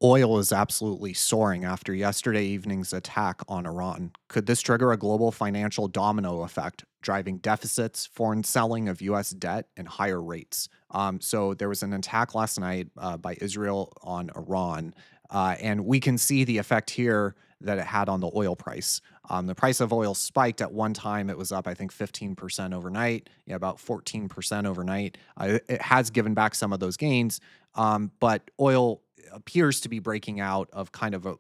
Oil is absolutely soaring after yesterday evening's attack on Iran. Could this trigger a global financial domino effect, driving deficits, foreign selling of U.S. debt, and higher rates? So there was an attack last night by Israel on Iran, and we can see the effect here that it had on the oil price. The price of oil spiked at one time; it was up, I think, 15% overnight. Yeah, about 14% overnight. It has given back some of those gains, but oil appears to be breaking out of kind of a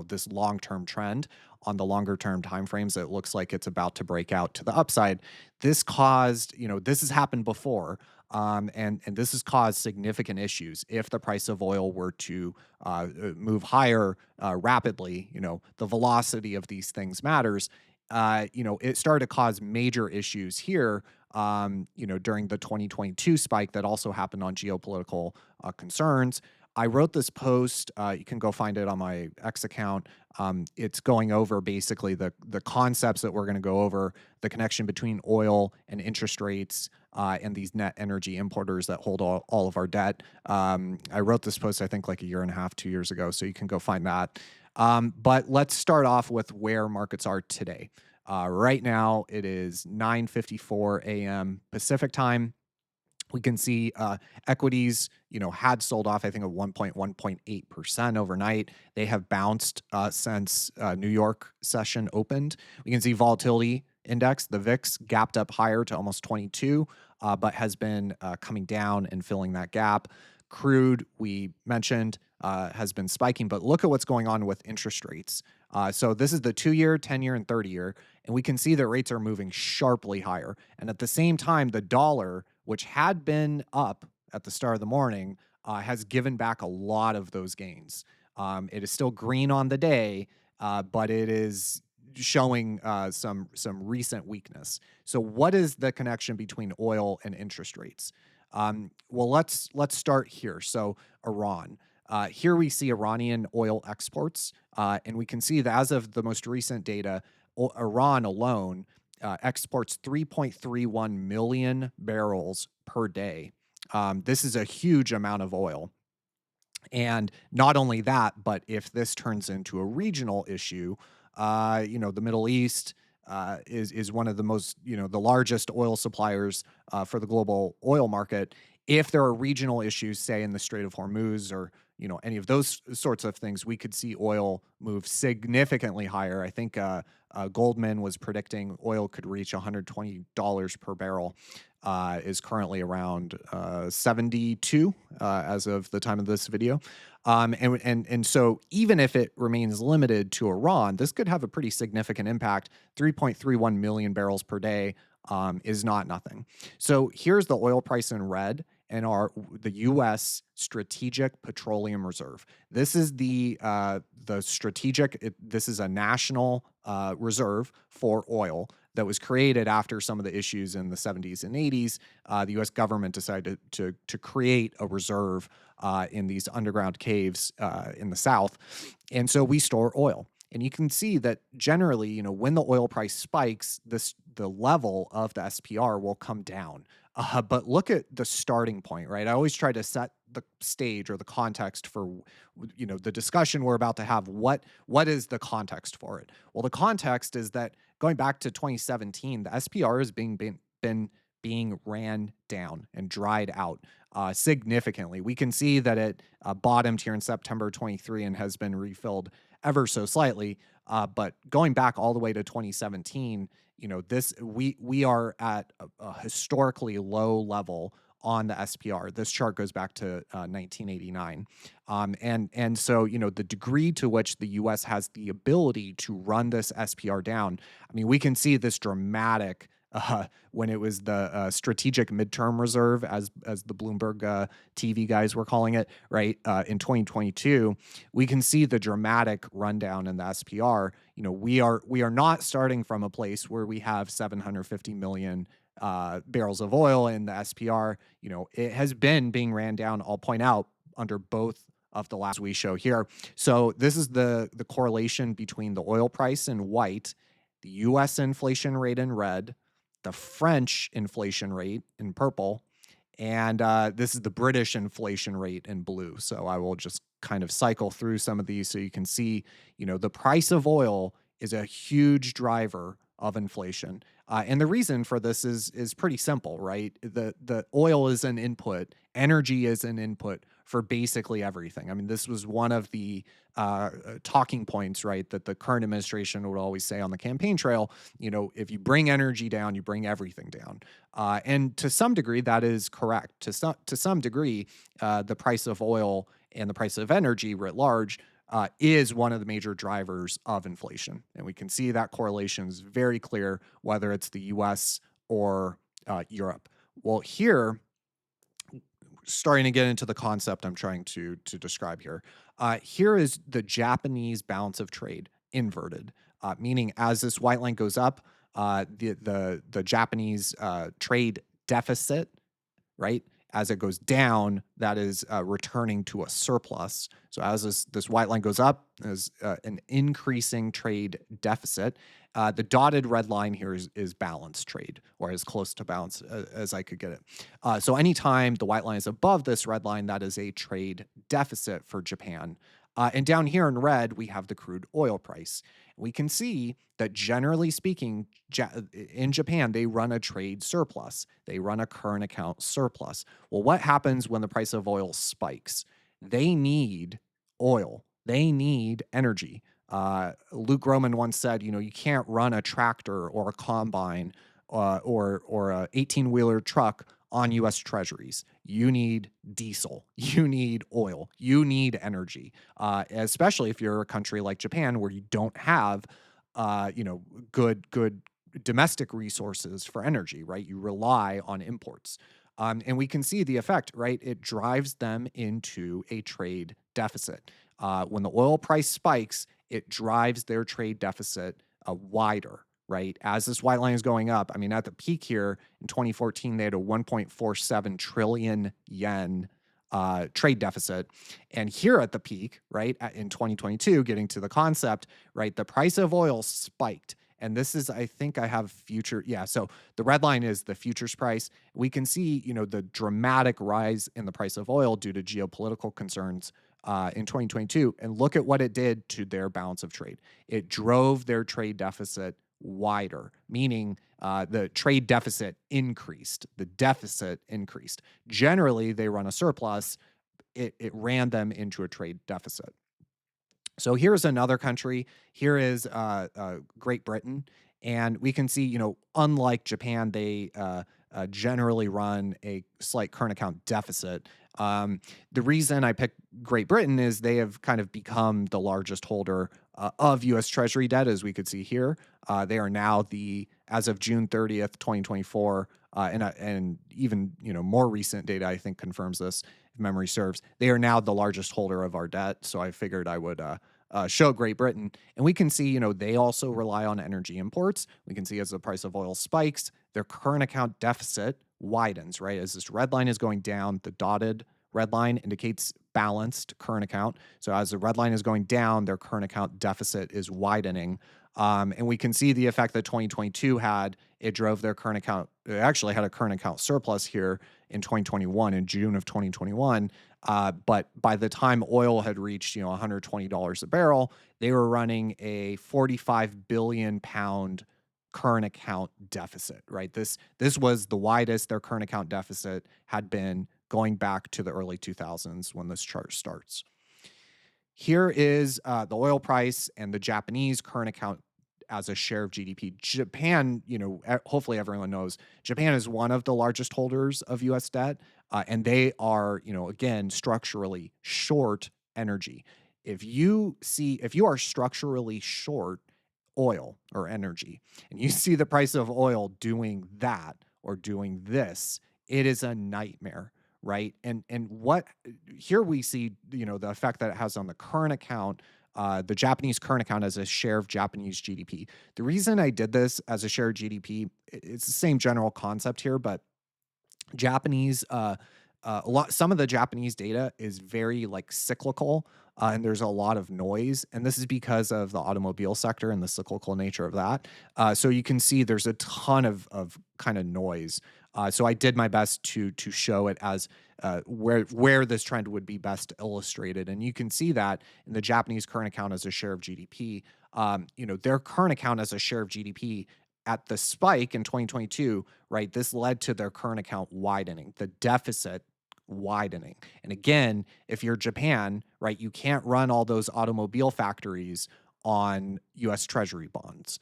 this long-term trend. On the longer term timeframes, it looks like it's about to break out to the upside. This caused, this has happened before, and this has caused significant issues. If the price of oil were to move higher rapidly, the velocity of these things matters. It started to cause major issues here. During the 2022 spike that also happened on geopolitical concerns. I wrote this post. You can go find it on my X account. It's going over basically the concepts that we're going to go over, the connection between oil and interest rates, and these net energy importers that hold all of our debt. I wrote this post, I think, like a year and a half, 2 years ago, so you can go find that. But let's start off with where markets are today. Right now, it is 9:54 a.m. Pacific time. We can see equities, had sold off, I think, at 1.8% overnight. They have bounced since New York session opened. We can see volatility index, the VIX, gapped up higher to almost 22, but has been coming down and filling that gap. Crude, we mentioned, has been spiking, but look at what's going on with interest rates. So this is the 2-year, 10-year, and 30-year, and we can see that rates are moving sharply higher. And at the same time, the dollar, which had been up at the start of the morning, has given back a lot of those gains. It is still green on the day, but it is showing some recent weakness. So, what is the connection between oil and interest rates? Well, let's start here. So, Iran. Here we see Iranian oil exports, and we can see that as of the most recent data, Iran alone exports 3.31 million barrels per day. This is a huge amount of oil. And not only that, but if this turns into a regional issue, the Middle East is one of the most, the largest oil suppliers for the global oil market. If there are regional issues, say in the Strait of Hormuz or any of those sorts of things, we could see oil move significantly higher. I think Goldman was predicting oil could reach $120 per barrel. Is currently around 72 as of the time of this video. And so even if it remains limited to Iran, this could have a pretty significant impact. 3.31 million barrels per day is not nothing. So here's the oil price in red and the U.S. Strategic Petroleum Reserve. This is the strategic. This is a national reserve for oil that was created after some of the issues in the 70s and 80s. The U.S. government decided to create a reserve in these underground caves in the South, and so we store oil. And you can see that generally, when the oil price spikes, the level of the SPR will come down. But look at the starting point, right? I always try to set the stage or the context for, the discussion we're about to have. What is the context for it? Well, the context is that going back to 2017, the SPR is being ran down and dried out significantly. We can see that it bottomed here in September 23 and has been refilled ever so slightly. But going back all the way to 2017, we are at a historically low level on the SPR. This chart goes back to 1989. And so, the degree to which the US has the ability to run this SPR down, I mean, we can see this dramatic when it was the strategic midterm reserve, as the Bloomberg TV guys were calling it, right? In 2022, we can see the dramatic rundown in the SPR. We are not starting from a place where we have 750 million barrels of oil in the SPR. It has been being ran down, I'll point out, under both of the last we show here. So this is the correlation between the oil price in white, the US inflation rate in red, the French inflation rate in purple, And this is the British inflation rate in blue. So I will just kind of cycle through some of these so you can see, the price of oil is a huge driver of inflation. And the reason for this is pretty simple, right? The oil is an input, energy is an input for basically everything. I mean, this was one of the talking points, right, that the current administration would always say on the campaign trail. If you bring energy down, you bring everything down. And to some degree, that is correct. To some degree, the price of oil and the price of energy writ large is one of the major drivers of inflation. And we can see that correlation is very clear, whether it's the US or Europe. Well, here, starting to get into the concept I'm trying to describe here. Here is the Japanese balance of trade inverted, meaning as this white line goes up, the Japanese trade deficit, right? As it goes down, that is returning to a surplus. So as this white line goes up, there's an increasing trade deficit. The dotted red line here is balanced trade, or as close to balance as I could get it. So anytime the white line is above this red line, that is a trade deficit for Japan. And down here in red, we have the crude oil price. We can see that generally speaking, in Japan, they run a trade surplus. They run a current account surplus. Well, what happens when the price of oil spikes? They need oil. They need energy. Luke Roman once said, you can't run a tractor or a combine or a 18-wheeler truck on U.S. Treasuries. You need diesel. You need oil. You need energy, especially if you're a country like Japan where you don't have, good domestic resources for energy, right? You rely on imports. And we can see the effect, right? It drives them into a trade deficit. When the oil price spikes, it drives their trade deficit wider, right? As this white line is going up, I mean, at the peak here in 2014, they had a 1.47 trillion yen trade deficit. And here at the peak, right, in 2022, getting to the concept, right, the price of oil spiked. And this is, I think I have future. Yeah. So the red line is the futures price. We can see, the dramatic rise in the price of oil due to geopolitical concerns in 2022. And look at what it did to their balance of trade. It drove their trade deficit wider, meaning the trade deficit increased. The deficit increased. Generally, they run a surplus. It ran them into a trade deficit. So here's another country. Here is Great Britain. And we can see, unlike Japan, they generally run a slight current account deficit. The reason I picked Great Britain is they have kind of become the largest holder of U.S. Treasury debt, as we could see here. They are now as of June 30th, 2024, and even more recent data I think confirms this, if memory serves. They are now the largest holder of our debt. So I figured I would show Great Britain, and we can see they also rely on energy imports. We can see as the price of oil spikes, their current account deficit widens, right? As this red line is going down, the dotted red line indicates balanced current account. So as the red line is going down, their current account deficit is widening. And we can see the effect that 2022 had. It drove their current account. It actually had a current account surplus here in 2021, in June of 2021. But by the time oil had reached, $120 a barrel, they were running a 45 billion pound current account deficit, right? This was the widest their current account deficit had been going back to the early 2000s when this chart starts. Here is the oil price and the Japanese current account as a share of GDP. Japan, hopefully everyone knows, Japan is one of the largest holders of US debt, and they are, again, structurally short energy. If you are structurally short oil or energy, and you see the price of oil doing that or doing this, it is a nightmare, right? And what here we see, the effect that it has on the current account, the Japanese current account as a share of Japanese GDP. The reason I did this as a share of GDP, it's the same general concept here, but Japanese, some of the Japanese data is very cyclical, and there's a lot of noise, and this is because of the automobile sector and the cyclical nature of that. So you can see there's a ton of kind of noise. So I did my best to show it as where this trend would be best illustrated, and you can see that in the Japanese current account as a share of GDP. Their current account as a share of GDP at the spike in 2022, right? This led to their current account widening, the deficit widening. And again, if you're Japan, right, you can't run all those automobile factories on US Treasury bonds.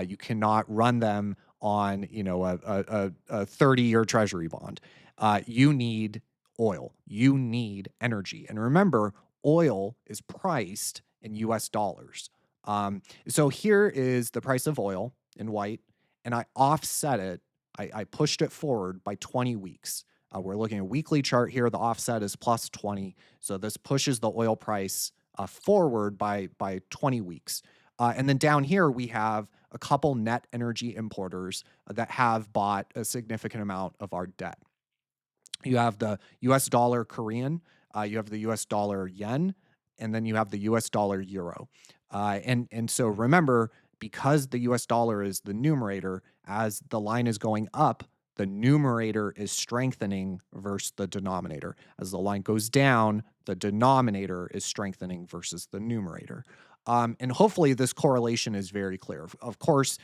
You cannot run them on, a 30-year Treasury bond. You need oil. You need energy. And remember, oil is priced in US dollars. So here is the price of oil in white, and I offset it. I pushed it forward by 20 weeks. We're looking at a weekly chart here. The offset is plus 20. So this pushes the oil price forward by 20 weeks. And then down here, we have a couple net energy importers that have bought a significant amount of our debt. You have the US dollar Korean, you have the US dollar yen, and then you have the US dollar euro. And so remember, because the US dollar is the numerator, as the line is going up, the numerator is strengthening versus the denominator. As the line goes down, the denominator is strengthening versus the numerator. And hopefully this correlation is very clear. Of course,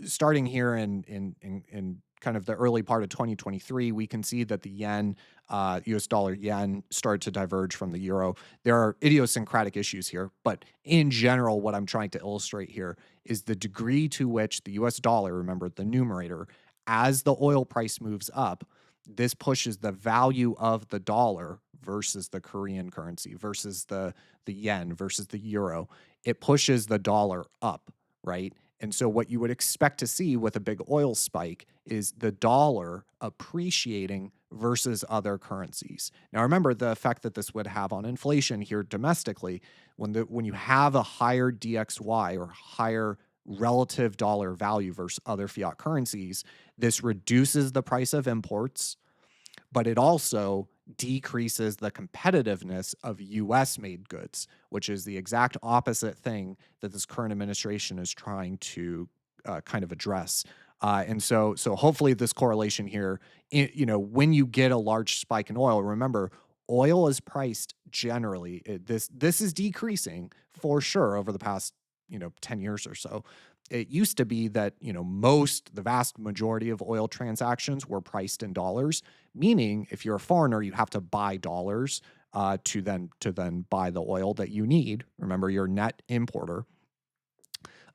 starting here in kind of the early part of 2023, we can see that the yen, US dollar yen, started to diverge from the euro. There are idiosyncratic issues here, but in general, what I'm trying to illustrate here is the degree to which the US dollar, remember the numerator, as the oil price moves up, this pushes the value of the dollar versus the Korean currency, versus the yen, versus the euro. It pushes the dollar up, right? And so what you would expect to see with a big oil spike is the dollar appreciating versus other currencies. Now remember the effect that this would have on inflation here domestically. When you have a higher DXY or higher relative dollar value versus other fiat currencies, this reduces the price of imports, but it also decreases the competitiveness of US made goods, which is the exact opposite thing that this current administration is trying to kind of address. And so hopefully this correlation here, when you get a large spike in oil, remember, oil is priced generally. This is decreasing for sure over the past 10 years or so. It used to be that, the vast majority of oil transactions were priced in dollars, meaning if you're a foreigner, you have to buy dollars to then buy the oil that you need. Remember, you're a net importer.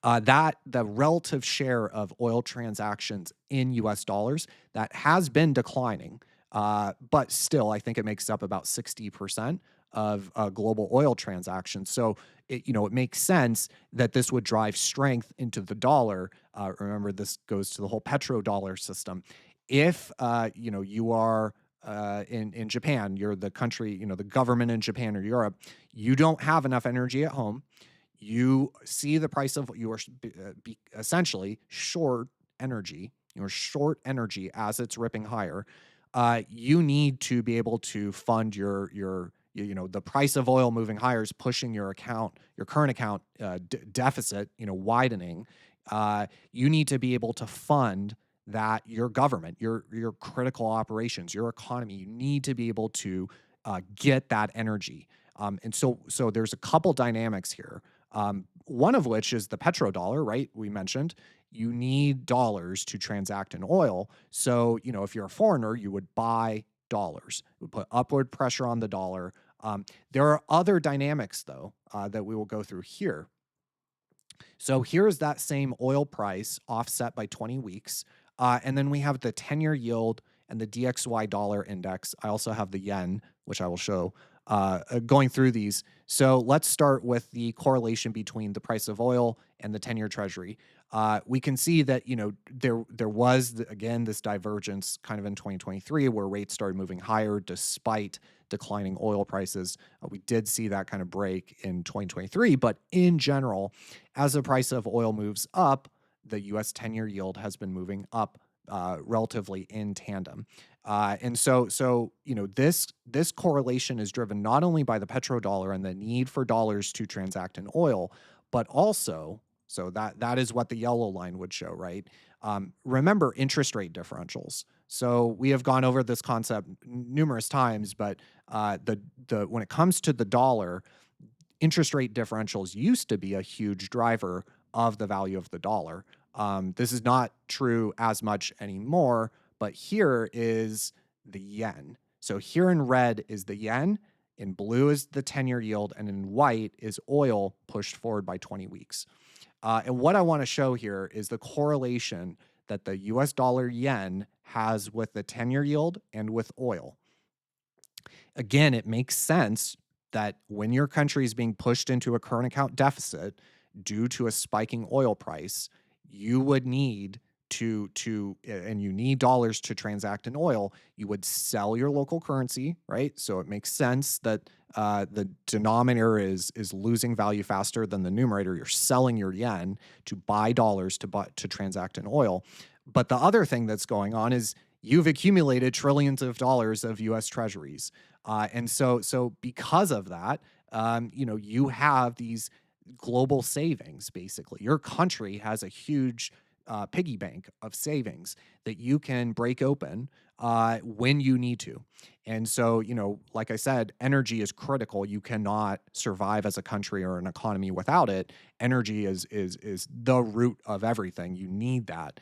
That the relative share of oil transactions in US dollars, that has been declining, but still, I think it makes up about 60% of global oil transactions. So it makes sense that this would drive strength into the dollar. Remember, this goes to the whole petrodollar system. If you are in Japan, you're the country, the government in Japan or Europe, you don't have enough energy at home. You see the price of you are essentially short energy. You're short energy as it's ripping higher. You need to be able to fund the price of oil moving higher is pushing your current account deficit, widening. You need to be able to fund that your government, your critical operations, your economy. You need to be able to get that energy. And so there's a couple dynamics here. One of which is the petrodollar, right? We mentioned you need dollars to transact in oil. So, if you're a foreigner, you would buy dollars. It would put upward pressure on the dollar. There are other dynamics, though, that we will go through here. So here's that same oil price offset by 20 weeks. And then we have the 10-year yield and the DXY dollar index. I also have the yen, which I will show going through these. So let's start with the correlation between the price of oil and the 10-year treasury. We can see that, there was, again, this divergence kind of in 2023 where rates started moving higher despite declining oil prices. We did see that kind of break in 2023. But in general, as the price of oil moves up, the US 10-year yield has been moving up relatively in tandem. This correlation is driven not only by the petrodollar and the need for dollars to transact in oil, but also, so that is what the yellow line would show, right? Remember interest rate differentials. So we have gone over this concept numerous times, but the when it comes to the dollar, interest rate differentials used to be a huge driver of the value of the dollar. This is not true as much anymore, but here is the yen. So here in red is the yen, in blue is the 10-year yield, and in white is oil pushed forward by 20 weeks. And what I want to show here is the correlation that the US dollar yen has with the 10-year yield and with oil. Again, it makes sense that when your country is being pushed into a current account deficit due to a spiking oil price, you would need and you need dollars to transact in oil. You would sell your local currency, right? So it makes sense that the denominator is losing value faster than the numerator. You're selling your yen to buy dollars to transact in oil. But the other thing that's going on is you've accumulated trillions of dollars of U.S. Treasuries. And so because of that, you have these global savings. Basically, your country has a huge piggy bank of savings that you can break open when you need to. And so, like I said, energy is critical. You cannot survive as a country or an economy without it. Energy is the root of everything. You need that.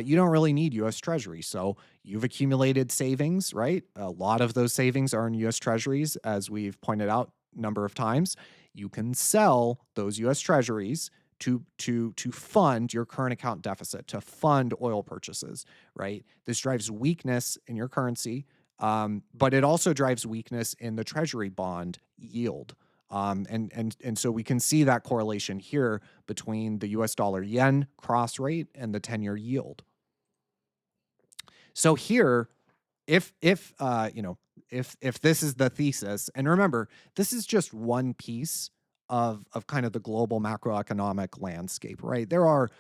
You don't really need U.S. Treasury. So you've accumulated savings, right? A lot of those savings are in U.S. Treasuries, as we've pointed out a number of times. You can sell those U.S. Treasuries to fund your current account deficit, to fund oil purchases, right? This drives weakness in your currency, but it also drives weakness in the Treasury bond yield. And so we can see that correlation here between the US dollar yen cross rate and the 10-year yield. So here, if this is the thesis, and remember, this is just one piece of kind of the global macroeconomic landscape, right? There are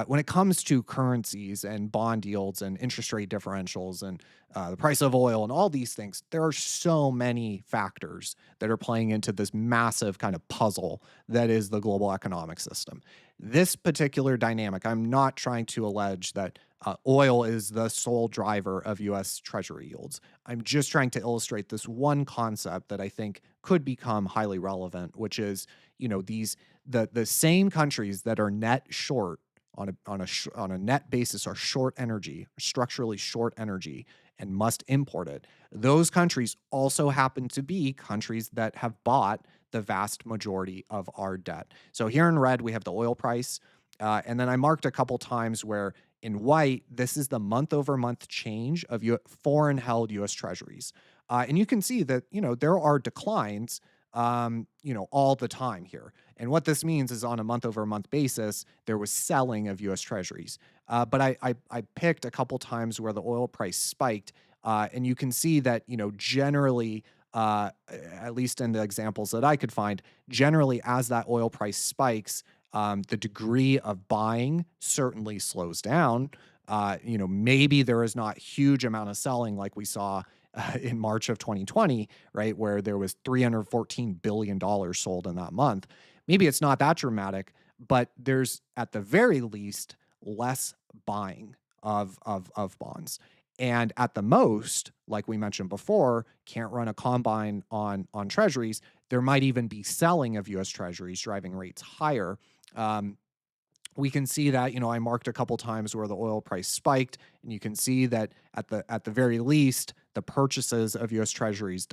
when it comes to currencies and bond yields and interest rate differentials and the price of oil and all these things, there are so many factors that are playing into this massive kind of puzzle that is the global economic system. This particular dynamic, I'm not trying to allege that oil is the sole driver of US Treasury yields. I'm just trying to illustrate this one concept that I think could become highly relevant, which is, the same countries that are net short on a net basis are short energy, structurally short energy, and must import it. Those countries also happen to be countries that have bought the vast majority of our debt. So here in red, we have the oil price. And then I marked a couple times where in white, this is the month over month change of foreign held US Treasuries. And you can see that, there are declines, all the time here. And what this means is on a month over month basis, there was selling of US Treasuries. But I picked a couple times where the oil price spiked. And you can see that, generally, at least in the examples that I could find, generally as that oil price spikes, the degree of buying certainly slows down. Maybe there is not huge amount of selling like we saw in March of 2020, right, where there was $314 billion sold in that month. Maybe it's not that dramatic, but there's at the very least less buying of bonds. And at the most, like we mentioned before, can't run a combine on treasuries. There might even be selling of US treasuries, driving rates higher. We can see that, I marked a couple times where the oil price spiked, and you can see that at the very least, the purchases of US treasuries,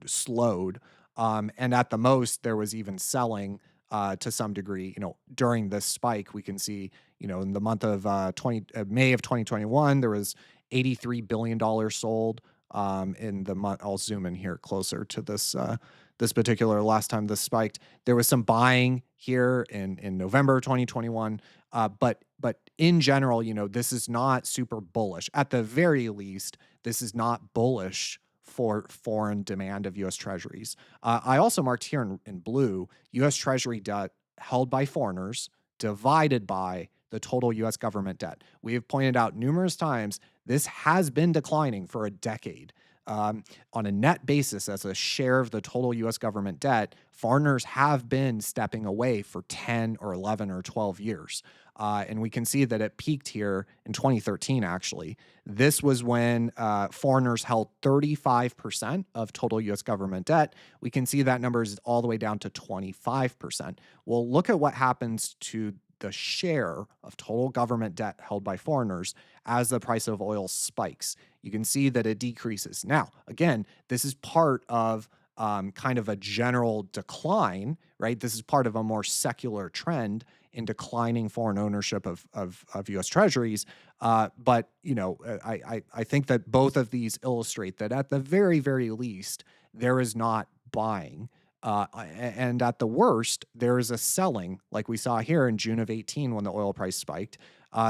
slowed. And at the most, there was even selling to some degree, during this spike. We can see, in the month of May of 2021, there was $83 billion sold. In the month, I'll zoom in here closer to this particular last time this spiked. There was some buying here in November 2021. But in general, this is not super bullish. At the very least, this is not bullish for foreign demand of U.S. treasuries. I also marked here in blue U.S. treasury debt held by foreigners divided by the total U.S. government debt. We have pointed out numerous times this has been declining for a decade. on a net basis, as a share of the total US government debt, foreigners have been stepping away for 10 or 11 or 12 years. And we can see that it peaked here in 2013, actually. This was when foreigners held 35% of total US government debt. We can see that number is all the way down to 25%. Well, look at what happens to the share of total government debt held by foreigners as the price of oil spikes. You can see that it decreases. Now, again, this is part of kind of a general decline, right? This is part of a more secular trend in declining foreign ownership of U.S. Treasuries. But I think that both of these illustrate that at the very, very least, there is not buying. And at the worst, there is a selling, like we saw here in June of 18 when the oil price spiked.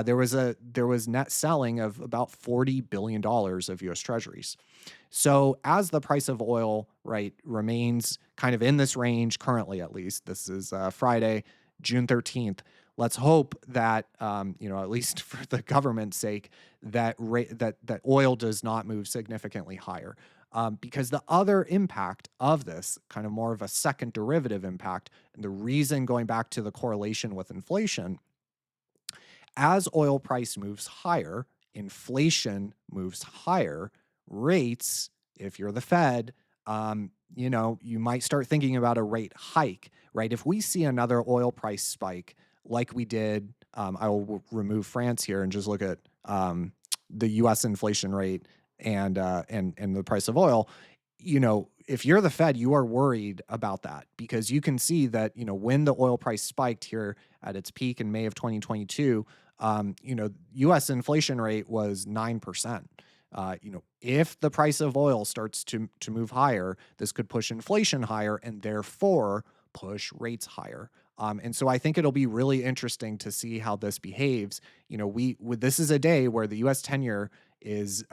There was net selling of about $40 billion of U.S. Treasuries. So as the price of oil, right, remains kind of in this range currently, at least this is Friday, June 13th. Let's hope that at least for the government's sake, that that oil does not move significantly higher. Because the other impact of this, kind of more of a second derivative impact, and the reason going back to the correlation with inflation, as oil price moves higher, inflation moves higher, rates, if you're the Fed, you might start thinking about a rate hike, right? If we see another oil price spike like we did, I will remove France here and just look at the U.S. inflation rate and the price of oil. If you're the Fed, you are worried about that because you can see that, when the oil price spiked here at its peak in May of 2022, U.S. inflation rate was 9%. If the price of oil starts to move higher, this could push inflation higher and therefore push rates higher. And so I think it'll be really interesting to see how this behaves. This is a day where the U.S. 10-year is,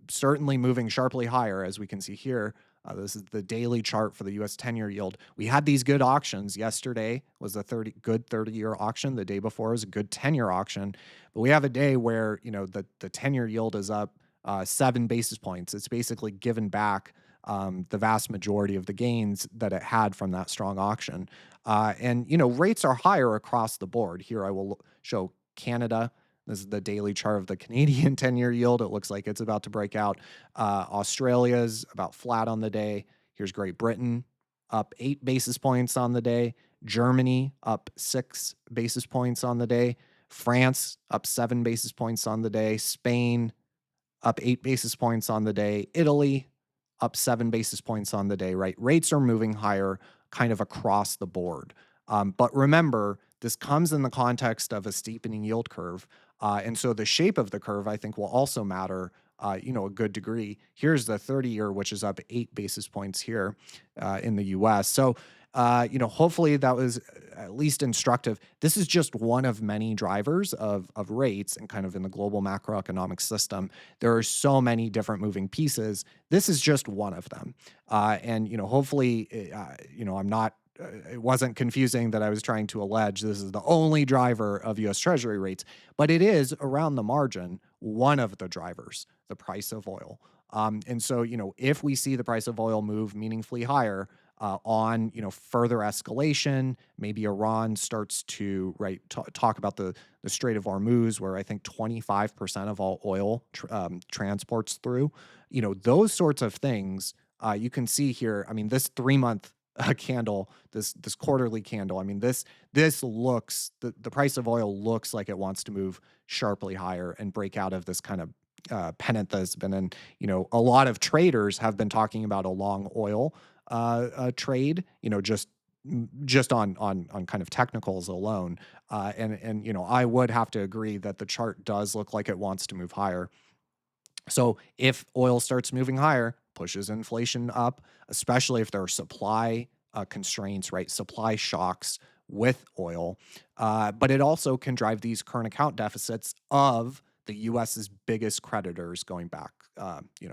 certainly moving sharply higher, as we can see here. This is the daily chart for the U.S. 10-year yield. We had these good auctions. Yesterday was a good 30-year auction. The day before was a good 10-year auction. But we have a day where, the 10-year yield is up 7 basis points. It's basically given back the vast majority of the gains that it had from that strong auction. And rates are higher across the board. Here I will show Canada. This is the daily chart of the Canadian 10-year yield. It looks like it's about to break out. Australia's about flat on the day. Here's Great Britain, up 8 basis points on the day. Germany, up 6 basis points on the day. France, up 7 basis points on the day. Spain, up 8 basis points on the day. Italy, up 7 basis points on the day, right? Rates are moving higher kind of across the board. But remember, this comes in the context of a steepening yield curve. And so the shape of the curve, I think, will also matter, a good degree. Here's the 30-year, which is up 8 basis points here in the U.S. So, hopefully that was at least instructive. This is just one of many drivers of rates and kind of in the global macroeconomic system. There are so many different moving pieces. This is just one of them. And hopefully, I'm not it wasn't confusing that I was trying to allege this is the only driver of U.S. Treasury rates, but it is around the margin one of the drivers, the price of oil. And so, if we see the price of oil move meaningfully higher on, further escalation, maybe Iran starts to talk about the Strait of Hormuz, where I think 25% of all oil transports through, those sorts of things. You can see here. I mean, this 3-month candle, this quarterly candle. I mean, this looks the price of oil looks like it wants to move sharply higher and break out of this kind of pennant that's been in. A lot of traders have been talking about a long oil trade. Just on kind of technicals alone. And I would have to agree that the chart does look like it wants to move higher. So if oil starts moving higher, pushes inflation up, especially if there are supply constraints, right? Supply shocks with oil. But it also can drive these current account deficits of the U.S.'s biggest creditors going back,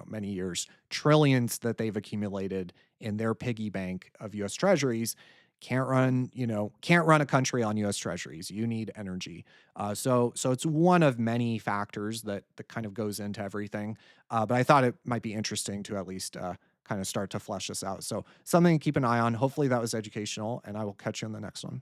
many years, trillions that they've accumulated in their piggy bank of U.S. Treasuries can't run a country on U.S. Treasuries. You need energy. So it's one of many factors that kind of goes into everything. But I thought it might be interesting to at least kind of start to flesh this out. So something to keep an eye on. Hopefully that was educational, and I will catch you in the next one.